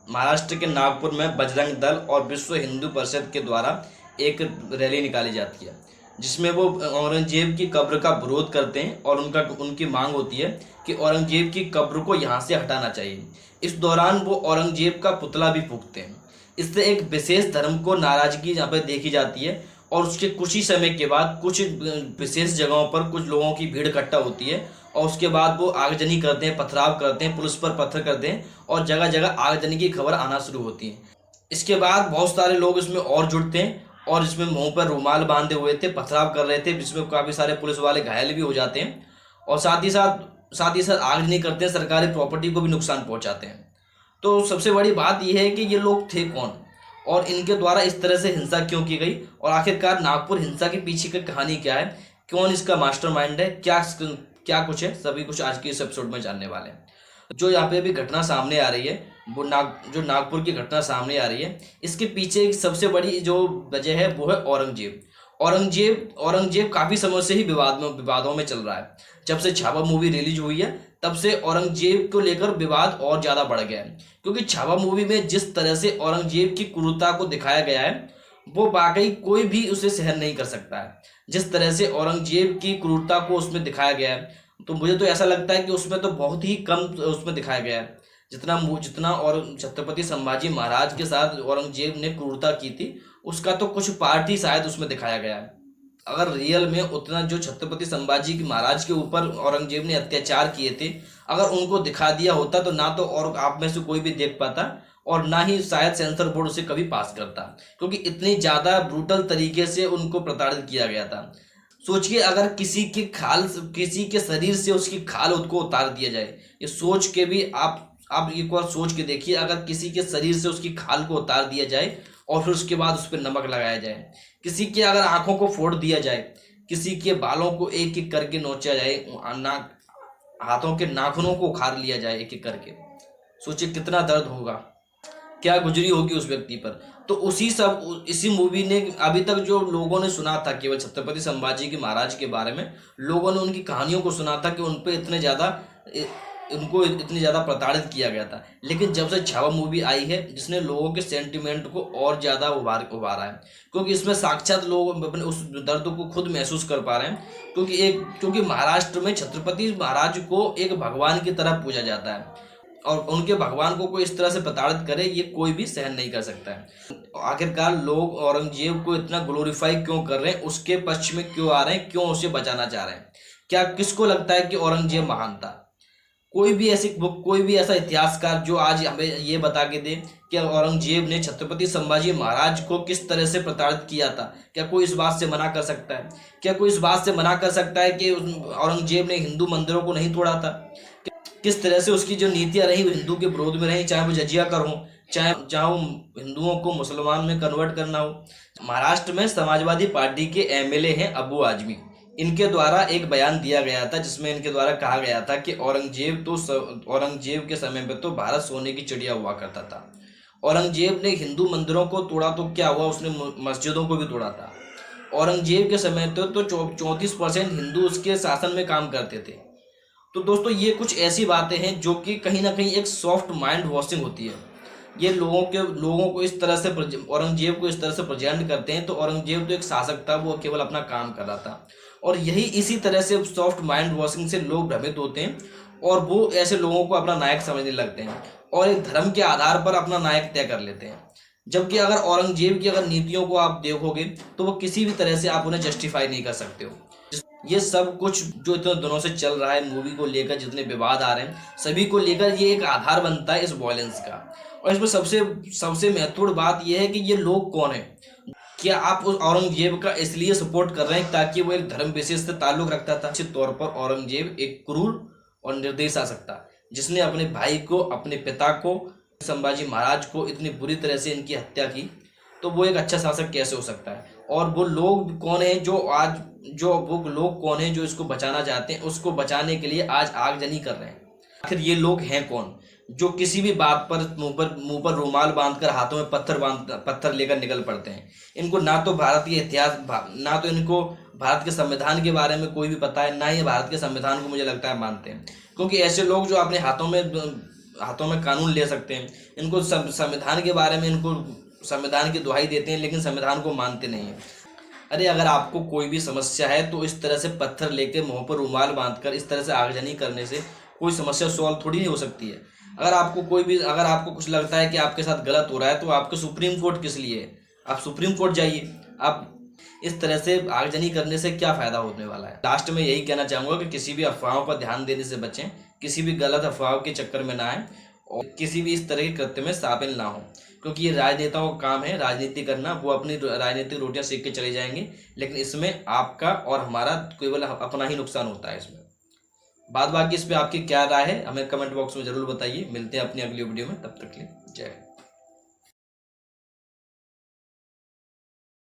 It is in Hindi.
महाराष्ट्र के नागपुर में बजरंग दल और विश्व हिंदू परिषद के द्वारा एक रैली निकाली जाती है, जिसमें वो औरंगजेब की कब्र का विरोध करते हैं और उनकी मांग होती है कि औरंगजेब की कब्र को यहाँ से हटाना चाहिए। इस दौरान वो औरंगजेब का पुतला भी फूंकते हैं। इससे एक विशेष धर्म को नाराजगी यहाँ पर देखी जाती है और उसके कुछ ही समय के बाद कुछ विशेष जगहों पर कुछ लोगों की भीड़ इकट्ठा होती है और उसके बाद वो आगजनी करते हैं, पथराव करते हैं, पुलिस पर पत्थर करते हैं और जगह जगह आगजनी की खबर आना शुरू होती है। इसके बाद बहुत सारे लोग इसमें और जुड़ते हैं और इसमें मुंह पर रुमाल बांधे हुए थे, पथराव कर रहे थे, जिसमें काफ़ी सारे पुलिस वाले घायल भी हो जाते हैं और साथ ही साथ आगजनी करते हैं, सरकारी प्रॉपर्टी को भी नुकसान पहुंचाते हैं। तो सबसे बड़ी बात यह है कि ये लोग थे कौन और इनके द्वारा इस तरह से हिंसा क्यों की गई और आखिरकार नागपुर हिंसा के पीछे की कहानी क्या है, कौन इसका मास्टरमाइंड है, क्या कुछ है, सभी कुछ आज के इस एपिसोड में जानने वाले हैं। जो यहाँ पे अभी घटना सामने आ रही है, वो जो नागपुर की घटना सामने आ रही है, इसके पीछे एक सबसे बड़ी जो वजह है वो है औरंगजेब। औरंगजेब काफ़ी समय से ही विवादों में चल रहा है। जब से छावा मूवी रिलीज हुई है तब से औरंगजेब को लेकर विवाद और ज़्यादा बढ़ गया है, क्योंकि छावा मूवी में जिस तरह से औरंगजेब की क्रूरता को दिखाया गया है वो वाकई कोई भी उसे सहन नहीं कर सकता है। जिस तरह से औरंगजेब की क्रूरता को उसमें दिखाया गया है, तो मुझे तो ऐसा लगता है कि उसमें तो बहुत ही कम उसमें दिखाया गया है जितना और छत्रपति संभाजी महाराज के साथ औरंगजेब ने क्रूरता की थी उसका तो कुछ पार्ट ही शायद उसमें दिखाया गया है। अगर रियल में उतना जो छत्रपति संभाजी की महाराज के ऊपर औरंगजेब ने अत्याचार किए थे, अगर उनको दिखा दिया होता तो ना तो और आप में से कोई भी देख पाता और ना ही शायद सेंसर बोर्ड उसे कभी पास करता, क्योंकि इतनी ज़्यादा ब्रूटल तरीके से उनको प्रताड़ित किया गया था। सोचिए, अगर किसी के शरीर से उसकी खाल उसको उतार दिया जाए, ये सोच के भी आप एक बार सोच के देखिए, अगर किसी के शरीर से उसकी खाल को उतार दिया जाए और फिर उसके बाद उस पर नमक लगाया जाए, किसी के अगर आंखों को फोड़ दिया जाए, किसी के बालों को एक एक करके नोचा जाए, हाथों के नाखूनों को उखाड़ लिया जाए एक एक करके, सोचिए कितना दर्द होगा, क्या गुजरी होगी उस व्यक्ति पर। तो इसी मूवी ने अभी तक जो लोगों ने सुना था केवल छत्रपति संभाजी के महाराज के बारे में, लोगों ने उनकी कहानियों को सुना था कि उनको इतनी ज़्यादा प्रताड़ित किया गया था। लेकिन जब से छावा मूवी आई है, जिसने लोगों के सेंटिमेंट को और ज़्यादा उभारा है, क्योंकि इसमें साक्षात लोग अपने उस दर्द को खुद महसूस कर पा रहे हैं, क्योंकि महाराष्ट्र में छत्रपति महाराज को एक भगवान की तरह पूजा जाता है और उनके भगवान को कोई इस तरह से प्रताड़ित करे ये कोई भी सहन नहीं कर सकता है। आखिरकार लोग औरंगजेब को इतना ग्लोरीफाई क्यों कर रहे हैं, उसके पक्ष में क्यों आ रहे हैं, क्यों उसे बचाना चाह रहे हैं? क्या किसको लगता है कि औरंगजेब महान था? कोई भी ऐसा इतिहासकार जो आज हमें ये बता के दे कि औरंगजेब ने छत्रपति संभाजी महाराज को किस तरह से प्रताड़ित किया था, क्या कोई इस बात से मना कर सकता है? क्या कोई इस बात से मना कर सकता है कि औरंगजेब ने हिंदू मंदिरों को नहीं तोड़ा था? किस तरह से उसकी जो नीतियां रही वो हिंदू के विरोध में रही, चाहे वो जजिया कर हो, चाहे हिंदुओं को मुसलमान में कन्वर्ट करना हो। महाराष्ट्र में समाजवादी पार्टी के एमएलए हैं अबू आजमी, इनके द्वारा एक बयान दिया गया था जिसमें इनके द्वारा कहा गया था कि औरंगजेब के समय में तो भारत सोने की चिड़िया हुआ करता था। औरंगजेब ने हिंदू मंदिरों को तोड़ा तो क्या हुआ, उसने मस्जिदों को भी तोड़ा था। औरंगजेब के समय तो 34% हिंदू उसके शासन में काम करते थे। तो दोस्तों, ये कुछ ऐसी बातें हैं जो कि कहीं ना कहीं एक सॉफ्ट माइंड वॉशिंग होती है। ये लोगों को इस तरह से औरंगजेब को इस तरह से प्रेजेंट करते हैं, तो औरंगजेब तो एक शासक था, वो केवल अपना काम कर रहा था। और इसी तरह से सॉफ्ट माइंड वॉशिंग से लोग भ्रमित होते हैं और वो ऐसे लोगों को अपना नायक समझने लगते हैं और एक धर्म के आधार पर अपना नायक तय कर लेते हैं। जबकि अगर औरंगजेब की नीतियों को आप देखोगे तो वो किसी भी तरह से आप उन्हें जस्टिफाई नहीं कर सकते हो। ये सब कुछ जो इतने दिनों से चल रहा है मूवी को लेकर, जितने विवाद आ रहे हैं सभी को लेकर, ये एक आधार बनता है इस वॉयलेंस का। और इसमें सबसे महत्वपूर्ण बात यह है कि ये लोग कौन है। क्या आप उस औरंगजेब का इसलिए सपोर्ट कर रहे हैं ताकि वो एक धर्म विशेष से ताल्लुक रखता था? निश्चित तौर पर औरंगजेब एक क्रूर और निर्दयी शासक था, जिसने अपने भाई को, अपने पिता को, संभाजी महाराज को इतनी बुरी तरह से इनकी हत्या की। तो वो एक अच्छा शासक कैसे हो सकता है? और वो लोग कौन हैं जो इसको बचाना चाहते हैं, उसको बचाने के लिए आज आगजनी कर रहे हैं? आखिर ये लोग हैं कौन जो किसी भी बात पर मुंह पर रुमाल बांधकर हाथों में पत्थर लेकर निकल पड़ते हैं? इनको ना तो भारतीय इतिहास, ना तो इनको भारत के संविधान के बारे में कोई भी पता है, ना ही भारत के संविधान को मुझे लगता है मानते हैं। क्योंकि ऐसे लोग जो अपने हाथों में हाथों में कानून ले सकते हैं। इनको संविधान के बारे में, इनको संविधान की दुहाई देते हैं लेकिन संविधान को मानते नहीं हैं। अरे अगर आपको कोई भी समस्या है तो इस तरह से पत्थर लेके मुंह पर रुमाल बांधकर इस तरह से आगजनी करने से कोई समस्या सॉल्व थोड़ी नहीं हो सकती है। अगर आपको कुछ लगता है कि आपके साथ गलत हो रहा है तो आपके सुप्रीम कोर्ट किस लिए है? आप सुप्रीम कोर्ट जाइए। आप इस तरह से आगजनी करने से क्या फ़ायदा होने वाला है? लास्ट में यही कहना चाहूँगा कि किसी भी अफवाहों पर ध्यान देने से बचें, किसी भी गलत अफवाहों के चक्कर में ना आएं और किसी भी इस तरह के कृत्य में शामिल ना हो, क्योंकि ये राजनेताओं का काम है राजनीति करना। वो अपनी राजनीतिक रोटियां सेक के चले जाएंगे, लेकिन इसमें आपका और हमारा केवल अपना ही नुकसान होता है इसमें। बाकी इस पर आपकी क्या राय है हमें कमेंट बॉक्स में ज़रूर बताइए। मिलते हैं अपनी अगली वीडियो में, तब तक के लिए जय हिंद।